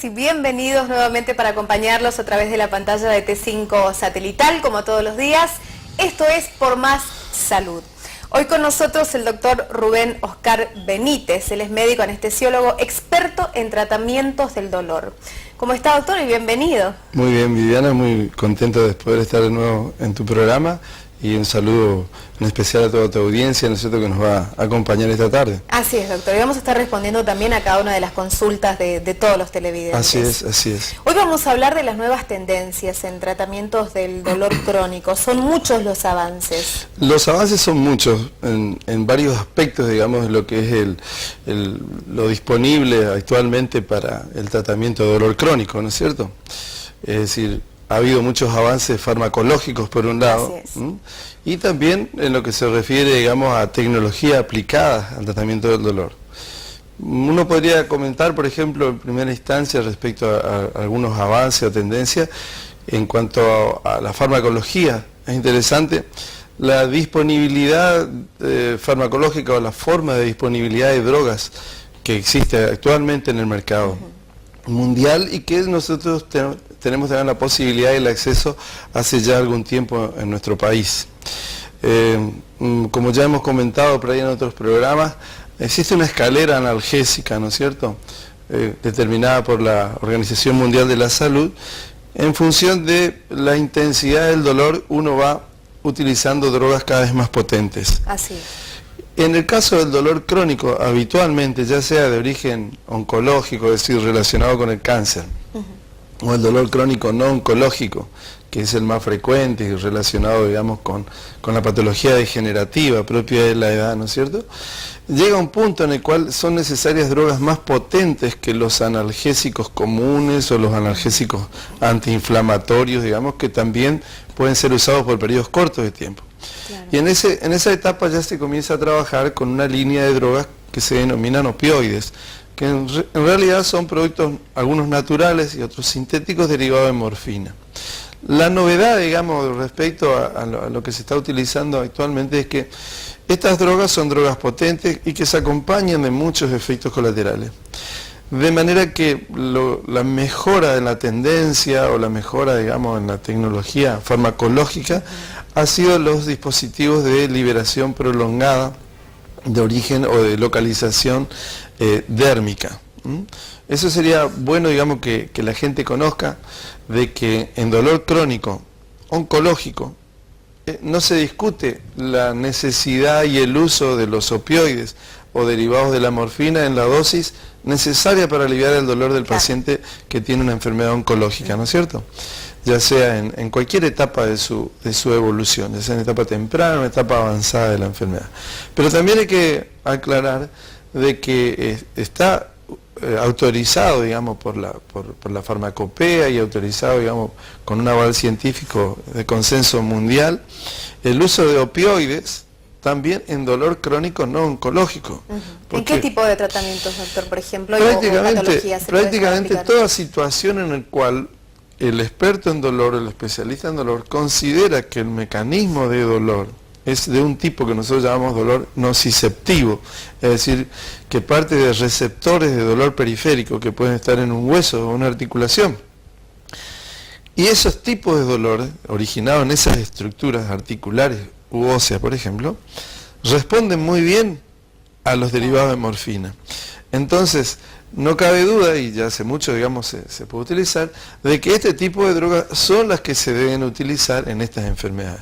y bienvenidos nuevamente para acompañarlos a través de la pantalla de T5 Satelital, como todos los días. Esto es Por Más Salud. Hoy con nosotros el doctor Rubén Oscar Benítez. Él es médico anestesiólogo, experto en tratamientos del dolor. ¿Cómo está, doctor? Y bienvenido. Muy bien, Viviana, muy contento de poder estar de nuevo en tu programa. Y un saludo en especial a toda tu audiencia, ¿no es cierto?, que nos va a acompañar esta tarde. Así es, doctor. Y vamos a estar respondiendo también a cada una de las consultas de todos los televidentes. Así es, así es. Hoy vamos a hablar de las nuevas tendencias en tratamientos del dolor crónico. Son muchos los avances. Los avances son muchos en varios aspectos, digamos, de lo que es lo disponible actualmente para el tratamiento de dolor crónico, ¿no es cierto? Es decir, ha habido muchos avances farmacológicos por un lado, y también en lo que se refiere, digamos, a tecnología aplicada al tratamiento del dolor. Uno podría comentar, por ejemplo, en primera instancia respecto a algunos avances o tendencias en cuanto a la farmacología. Es interesante la disponibilidad farmacológica o la forma de disponibilidad de drogas que existe actualmente en el mercado mundial y que nosotros tenemos también la posibilidad y el acceso hace ya algún tiempo en nuestro país. Como ya hemos comentado por ahí en otros programas, existe una escalera analgésica, ¿no es cierto?, determinada por la Organización Mundial de la Salud. En función de la intensidad del dolor, uno va utilizando drogas cada vez más potentes. Así es. En el caso del dolor crónico, habitualmente, ya sea de origen oncológico, es decir, relacionado con el cáncer, o el dolor crónico no oncológico, que es el más frecuente y relacionado, digamos, con la patología degenerativa propia de la edad, ¿no es cierto?, llega un punto en el cual son necesarias drogas más potentes que los analgésicos comunes o los analgésicos antiinflamatorios, digamos, que también pueden ser usados por periodos cortos de tiempo. Claro. Y en esa etapa ya se comienza a trabajar con una línea de drogas que se denominan opioides, que en realidad son productos, algunos naturales y otros sintéticos, derivados de morfina. La novedad, digamos, respecto a lo que se está utilizando actualmente es que estas drogas son drogas potentes y que se acompañan de muchos efectos colaterales. De manera que la mejora de la tendencia o la mejora, digamos, en la tecnología farmacológica ha sido los dispositivos de liberación prolongada de origen o de localización dérmica. Eso sería bueno, digamos, que la gente conozca de que en dolor crónico oncológico no se discute la necesidad y el uso de los opioides o derivados de la morfina en la dosis necesaria para aliviar el dolor del paciente que tiene una enfermedad oncológica, ¿no es cierto?, ya sea en cualquier etapa de su evolución, ya sea en etapa temprana o en etapa avanzada de la enfermedad. Pero también hay que aclarar de que está autorizado, digamos, por la farmacopea y autorizado, digamos, con un aval científico de consenso mundial, el uso de opioides también en dolor crónico no oncológico. ¿En qué tipo de tratamientos, doctor, por ejemplo? Prácticamente toda situación en la cual el experto en dolor, el especialista en dolor, considera que el mecanismo de dolor es de un tipo que nosotros llamamos dolor nociceptivo, es decir, que parte de receptores de dolor periférico que pueden estar en un hueso o una articulación. Y esos tipos de dolor, originados en esas estructuras articulares u óseas, por ejemplo, responden muy bien a los derivados de morfina. Entonces, no cabe duda, y ya hace mucho, digamos, se puede utilizar, de que este tipo de drogas son las que se deben utilizar en estas enfermedades.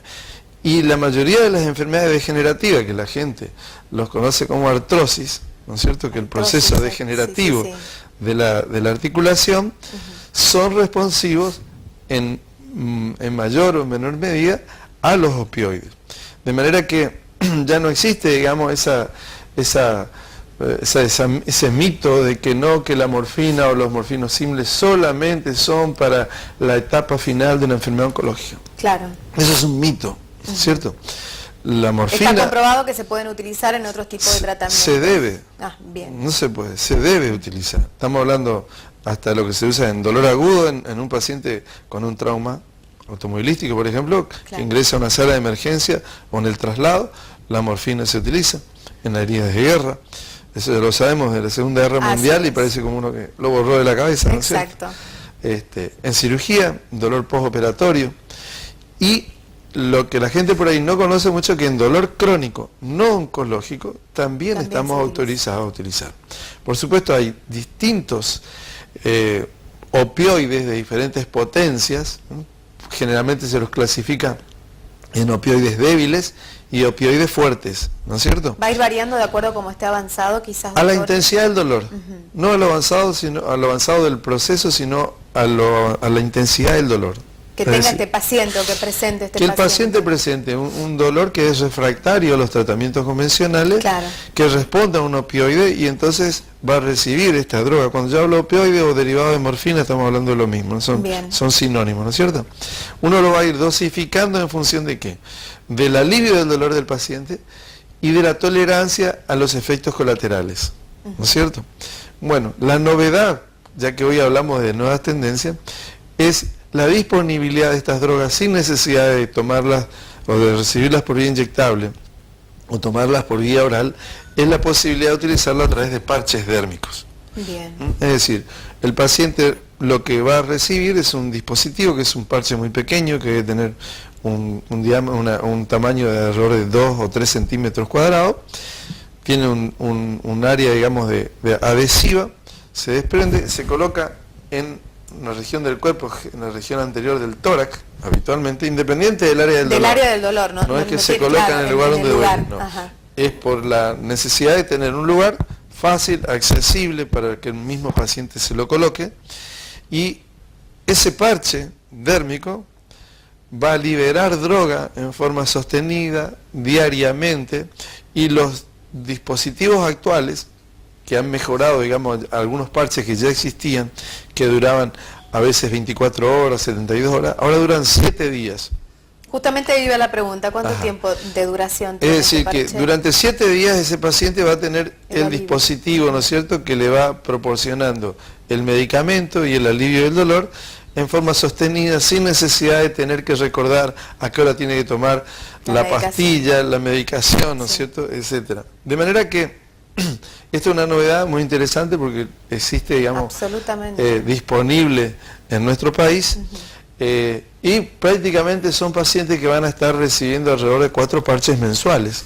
Y la mayoría de las enfermedades degenerativas, que la gente los conoce como artrosis, ¿no es cierto?, que el proceso degenerativo de la articulación, son responsivos en mayor o menor medida a los opioides. De manera que ya no existe, digamos, ese mito de que no, que la morfina o los morfinos simples solamente son para la etapa final de una enfermedad oncológica. Claro. Eso es un mito, ¿cierto? La morfina... Está comprobado que se pueden utilizar en otros tipos de tratamientos. Se debe. Bien. No se puede, se debe utilizar. Estamos hablando hasta lo que se usa en dolor agudo en un paciente con un trauma automovilístico, por ejemplo, que ingresa a una sala de emergencia o en el traslado, la morfina se utiliza en las heridas de guerra. Eso lo sabemos de la Segunda Guerra Mundial y parece como uno que lo borró de la cabeza, ¿no es cierto? Exacto. En cirugía, dolor postoperatorio, y lo que la gente por ahí no conoce mucho, que en dolor crónico no oncológico también estamos autorizados a utilizar. Por supuesto hay distintos opioides de diferentes potencias, ¿no? Generalmente se los clasifica en opioides débiles y opioides fuertes, ¿no es cierto? Va a ir variando de acuerdo a cómo esté avanzado, quizás. A la intensidad del dolor, no a lo avanzado, sino a lo avanzado del proceso, sino a la intensidad del dolor. Que tenga este paciente o que presente este paciente. Que el paciente presente un dolor que es refractario a los tratamientos convencionales, claro, que responda a un opioide y entonces va a recibir esta droga. Cuando yo hablo de opioide o derivado de morfina estamos hablando de lo mismo, ¿no? Son sinónimos, ¿no es cierto? Uno lo va a ir dosificando en función de ¿qué? Del alivio del dolor del paciente y de la tolerancia a los efectos colaterales, ¿no es cierto? Bueno, la novedad, ya que hoy hablamos de nuevas tendencias, es la disponibilidad de estas drogas sin necesidad de tomarlas o de recibirlas por vía inyectable o tomarlas por vía oral, es la posibilidad de utilizarlas a través de parches dérmicos. Bien. Es decir, el paciente lo que va a recibir es un dispositivo que es un parche muy pequeño, que debe tener un tamaño de alrededor de 2 o 3 centímetros cuadrados, tiene un área, digamos, de adhesiva, se desprende, se coloca en una región del cuerpo, en la región anterior del tórax, habitualmente, independiente del área del dolor. Del área del dolor, ¿no? No es que se coloca en el lugar donde duele, no. Es por la necesidad de tener un lugar fácil, accesible, para que el mismo paciente se lo coloque, y ese parche dérmico va a liberar droga en forma sostenida, diariamente, y los dispositivos actuales, que han mejorado, digamos, algunos parches que ya existían, que duraban a veces 24 horas, 72 horas, ahora duran 7 días. Justamente ahí iba la pregunta, ¿cuánto tiempo de duración tiene? Es decir, que durante 7 días ese paciente va a tener el dispositivo, ¿no es cierto?, que le va proporcionando el medicamento y el alivio del dolor en forma sostenida, sin necesidad de tener que recordar a qué hora tiene que tomar la pastilla, la medicación, ¿no es cierto?, etcétera. De manera que esta es una novedad muy interesante porque existe, digamos, disponible en nuestro país, y prácticamente son pacientes que van a estar recibiendo alrededor de 4 parches mensuales,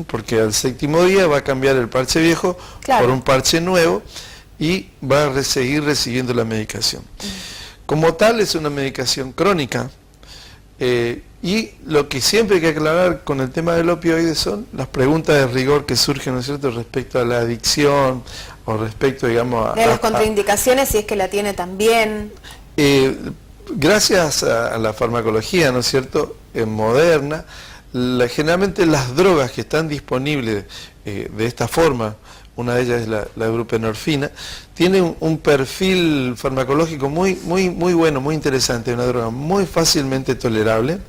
porque al 7º día va a cambiar el parche viejo por un parche nuevo y va a seguir recibiendo la medicación. Como tal, es una medicación crónica, y lo que siempre hay que aclarar con el tema del opioide son las preguntas de rigor que surgen, ¿no es cierto?, respecto a la adicción o respecto, digamos, de las contraindicaciones, si es que la tiene también. Gracias a la farmacología, ¿no es cierto?, moderna, generalmente las drogas que están disponibles de esta forma, una de ellas es la buprenorfina, tiene un perfil farmacológico muy bueno, muy interesante, una droga muy fácilmente tolerable,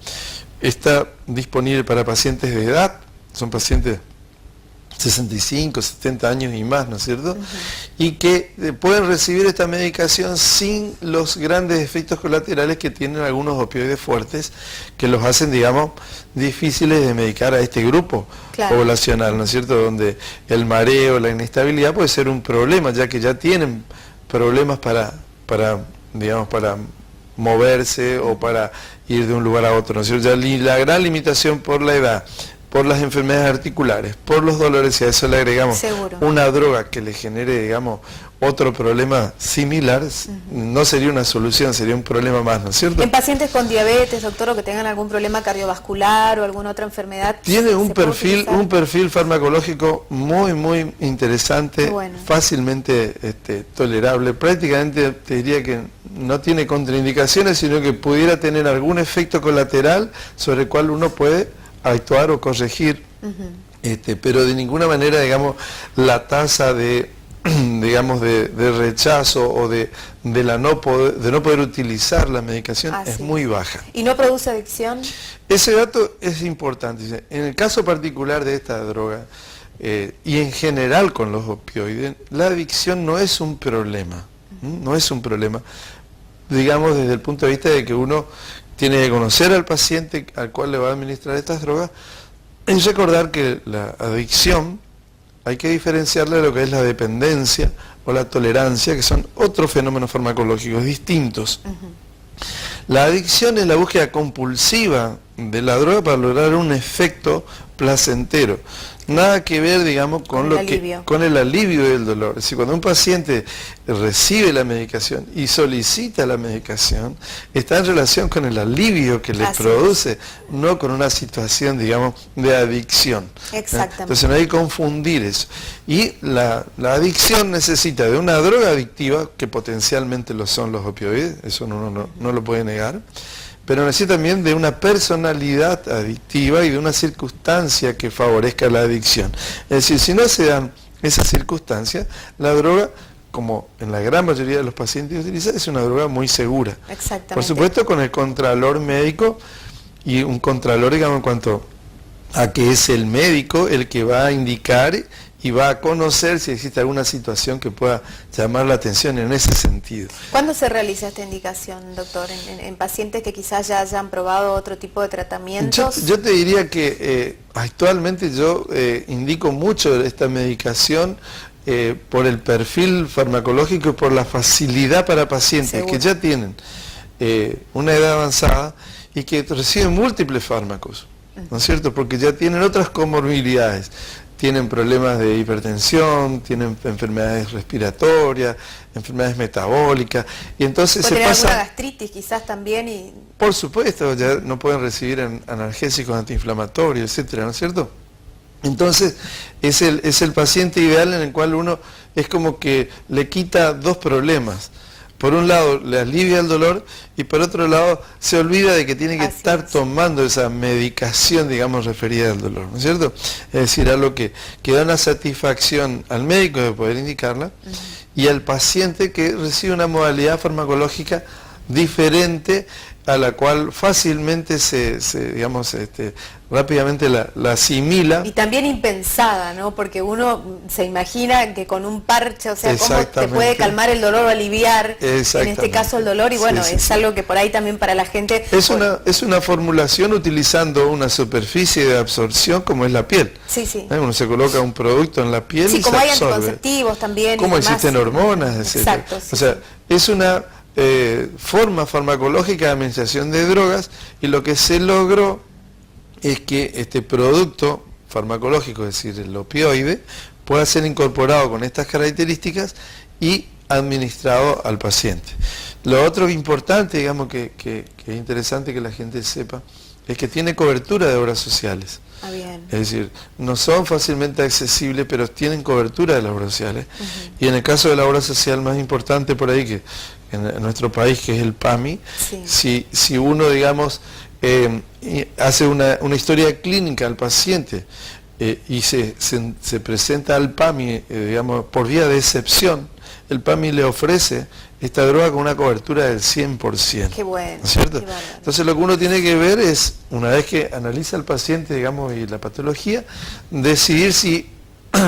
está disponible para pacientes de edad, son pacientes 65, 70 años y más, ¿no es cierto? Y que pueden recibir esta medicación sin los grandes efectos colaterales que tienen algunos opioides fuertes, que los hacen, digamos, difíciles de medicar a este grupo poblacional, ¿no es cierto? Donde el mareo, la inestabilidad puede ser un problema, ya que ya tienen problemas para moverse o para ir de un lugar a otro, ¿no es cierto? Ya la gran limitación por la edad, por las enfermedades articulares, por los dolores, y a eso le agregamos una droga que le genere, digamos, otro problema similar, no sería una solución, sería un problema más, ¿no es cierto? En pacientes con diabetes, doctor, o que tengan algún problema cardiovascular o alguna otra enfermedad, tiene un perfil farmacológico muy interesante, fácilmente tolerable, prácticamente te diría que no tiene contraindicaciones, sino que pudiera tener algún efecto colateral sobre el cual uno puede actuar o corregir, pero de ninguna manera, digamos, la tasa de rechazo o de no poder utilizar la medicación es muy baja. ¿Y no produce adicción? Ese dato es importante. En el caso particular de esta droga, y en general con los opioides, la adicción no es un problema, no es un problema, digamos, desde el punto de vista de que uno tiene que conocer al paciente al cual le va a administrar estas drogas, y recordar que la adicción hay que diferenciarle de lo que es la dependencia o la tolerancia, que son otros fenómenos farmacológicos distintos. La adicción es la búsqueda compulsiva de la droga para lograr un efecto placentero. Nada que ver, digamos, con el alivio del dolor. Es decir, cuando un paciente recibe la medicación y solicita la medicación, está en relación con el alivio que le produce, no con una situación, digamos, de adicción. Exactamente. Entonces no hay que confundir eso. Y la adicción necesita de una droga adictiva, que potencialmente lo son los opioides, eso uno no lo puede negar, pero necesita también de una personalidad adictiva y de una circunstancia que favorezca la adicción. Es decir, si no se dan esas circunstancias, la droga, como en la gran mayoría de los pacientes utiliza, es una droga muy segura. Exactamente. Por supuesto con el contralor médico, y un contralor, digamos, en cuanto a que es el médico el que va a indicar y va a conocer si existe alguna situación que pueda llamar la atención en ese sentido. ¿Cuándo se realiza esta indicación, doctor? ¿En pacientes que quizás ya hayan probado otro tipo de tratamientos? Yo te diría que actualmente yo indico mucho esta medicación por el perfil farmacológico y por la facilidad para pacientes que ya tienen una edad avanzada y que reciben múltiples fármacos, ¿no es cierto? Porque ya tienen otras comorbilidades. Tienen problemas de hipertensión, tienen enfermedades respiratorias, enfermedades metabólicas, y entonces ¿Puede tener alguna gastritis quizás también? Por supuesto, ya no pueden recibir analgésicos antiinflamatorios, etcétera, ¿no es cierto? Entonces, es el paciente ideal en el cual uno es como que le quita dos problemas. Por un lado le alivia el dolor y por otro lado se olvida de que tiene que estar tomando esa medicación, digamos, referida al dolor, ¿no es cierto? Es decir, algo que da una satisfacción al médico de poder indicarla y al paciente que recibe una modalidad farmacológica diferente a la cual fácilmente digamos, rápidamente la asimila. Y también impensada, ¿no? Porque uno se imagina que con un parche, o sea, cómo te puede calmar el dolor o aliviar, en este caso el dolor, y bueno, es algo que por ahí también para la gente... Es una formulación utilizando una superficie de absorción como es la piel. Uno se coloca un producto en la piel y como se hay absorbe. Anticonceptivos también. Como existen hormonas, etc. Exacto. O sea, es una forma farmacológica de administración de drogas y lo que se logró es que este producto farmacológico, es decir, el opioide, pueda ser incorporado con estas características y administrado al paciente. Lo otro importante, digamos, que es interesante que la gente sepa, es que tiene cobertura de obras sociales. Es decir, no son fácilmente accesibles, pero tienen cobertura de las obras sociales. Y en el caso de la obra social más importante por ahí, que en nuestro país, que es el PAMI, si uno, digamos, hace una historia clínica al paciente y se presenta al PAMI, digamos, por vía de excepción, el PAMI le ofrece esta droga con una cobertura del 100%. Qué bueno. ¿No es cierto? Entonces lo que uno tiene que ver es, una vez que analiza al paciente, digamos, y la patología, decidir si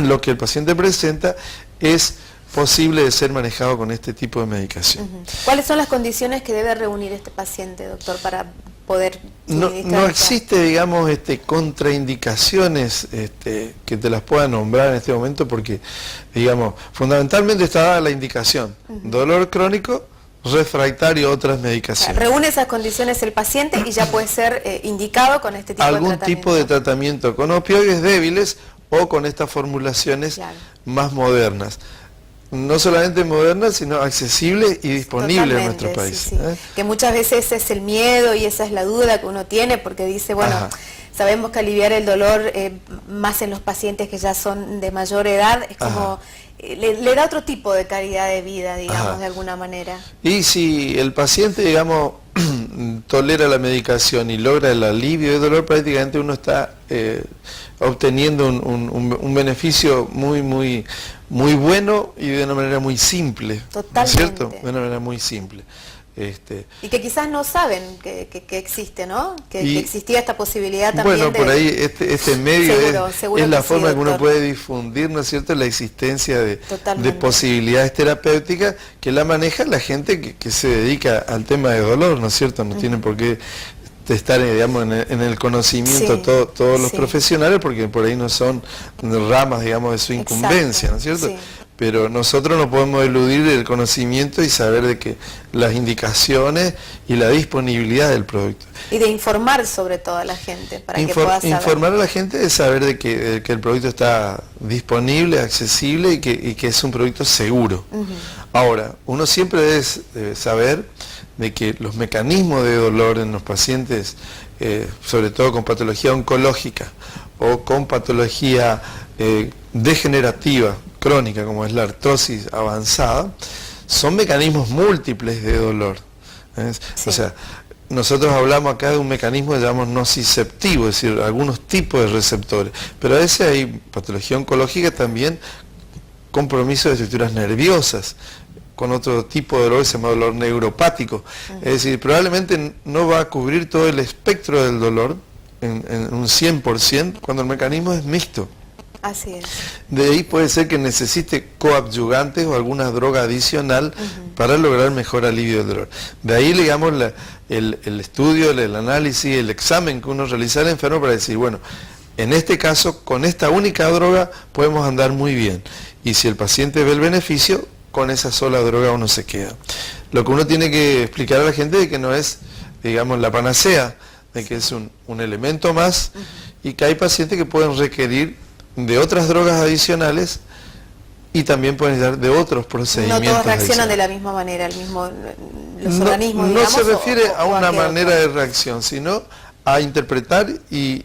lo que el paciente presenta es posible de ser manejado con este tipo de medicación. ¿Cuáles son las condiciones que debe reunir este paciente, doctor, para poder no existe, digamos, contraindicaciones que te las pueda nombrar en este momento porque, digamos, fundamentalmente está dada la indicación, dolor crónico, refractario a otras medicaciones. Reúne esas condiciones el paciente y ya puede ser indicado con este tipo de tratamiento. Algún tipo de tratamiento con opioides débiles o con estas formulaciones más modernas. No solamente moderna, sino accesible y disponible en nuestro país. Que muchas veces es el miedo y esa es la duda que uno tiene, porque dice, bueno, sabemos que aliviar el dolor, más en los pacientes que ya son de mayor edad, es como, le da otro tipo de calidad de vida, digamos, de alguna manera. Y si el paciente, digamos, tolera la medicación y logra el alivio del dolor, prácticamente uno está obteniendo un beneficio muy bueno y de una manera muy simple. Totalmente. ¿Cierto? De una manera muy simple. Y que quizás no saben que existe, ¿no? Que existía esta posibilidad también. Bueno, por ahí este medio es la forma que uno puede difundir, ¿no es cierto?, la existencia de posibilidades terapéuticas que la maneja la gente que se dedica al tema de dolor, ¿no es cierto? No tienen por qué estar, digamos, en el conocimiento Sí, todos los sí. profesionales, porque por ahí no son ramas, digamos, de su incumbencia, Exacto, ¿no es cierto? sí. Pero nosotros no podemos eludir el conocimiento y saber de que las indicaciones y la disponibilidad del producto. Y de informar sobre todo a la gente para que pueda saber. Informar a la gente es saber de que el producto está disponible, accesible y que es un producto seguro. Ahora, uno siempre debe saber de que los mecanismos de dolor en los pacientes, sobre todo con patología oncológica o con patología degenerativa, crónica, como es la artrosis avanzada, son mecanismos múltiples de dolor. Sí. O sea, nosotros hablamos acá de un mecanismo que llamamos nociceptivo, es decir, algunos tipos de receptores, pero a veces hay patología oncológica también, compromiso de estructuras nerviosas, con otro tipo de dolor que se llama dolor neuropático. Es decir, probablemente no va a cubrir todo el espectro del dolor en un 100% cuando el mecanismo es mixto. Así es. De ahí puede ser que necesite coadyuvantes o alguna droga adicional para lograr mejor alivio del dolor. De ahí, digamos, el estudio, el análisis, el examen que uno realiza al enfermo para decir, bueno, en este caso, con esta única droga podemos andar muy bien. Y si el paciente ve el beneficio, con esa sola droga uno se queda. Lo que uno tiene que explicar a la gente es que no es, digamos, la panacea, de que es un elemento más y que hay pacientes que pueden requerir de otras drogas adicionales y también pueden dar de otros procedimientos. No todos reaccionan adicionales. de la misma manera, los organismos, No digamos, se refiere a una qué manera otro. de reacción, sino a interpretar y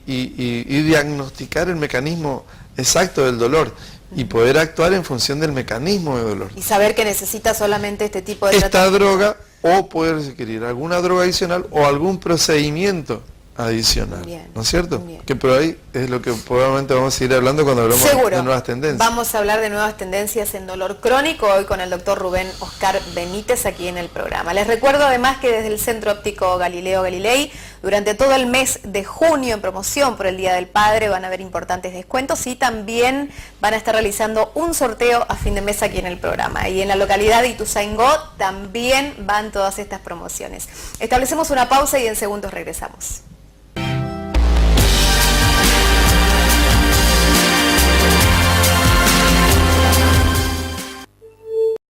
diagnosticar el mecanismo exacto del dolor y poder actuar en función del mecanismo de dolor. Y saber que necesita solamente este tipo de Esta tratamiento. droga o poder requerir alguna droga adicional o algún procedimiento adicional, Bien, ¿no es cierto? bien. Que por ahí es lo que probablemente vamos a ir hablando cuando hablamos Seguro. de nuevas tendencias. Vamos a hablar de nuevas tendencias en dolor crónico hoy con el doctor Rubén Oscar Benítez aquí en el programa. Les recuerdo además que desde el Centro Óptico Galileo Galilei, durante todo el mes de junio en promoción por el Día del Padre van a haber importantes descuentos y también van a estar realizando un sorteo a fin de mes aquí en el programa. Y en la localidad de Ituzaingó también van todas estas promociones. Establecemos una pausa y en segundos regresamos.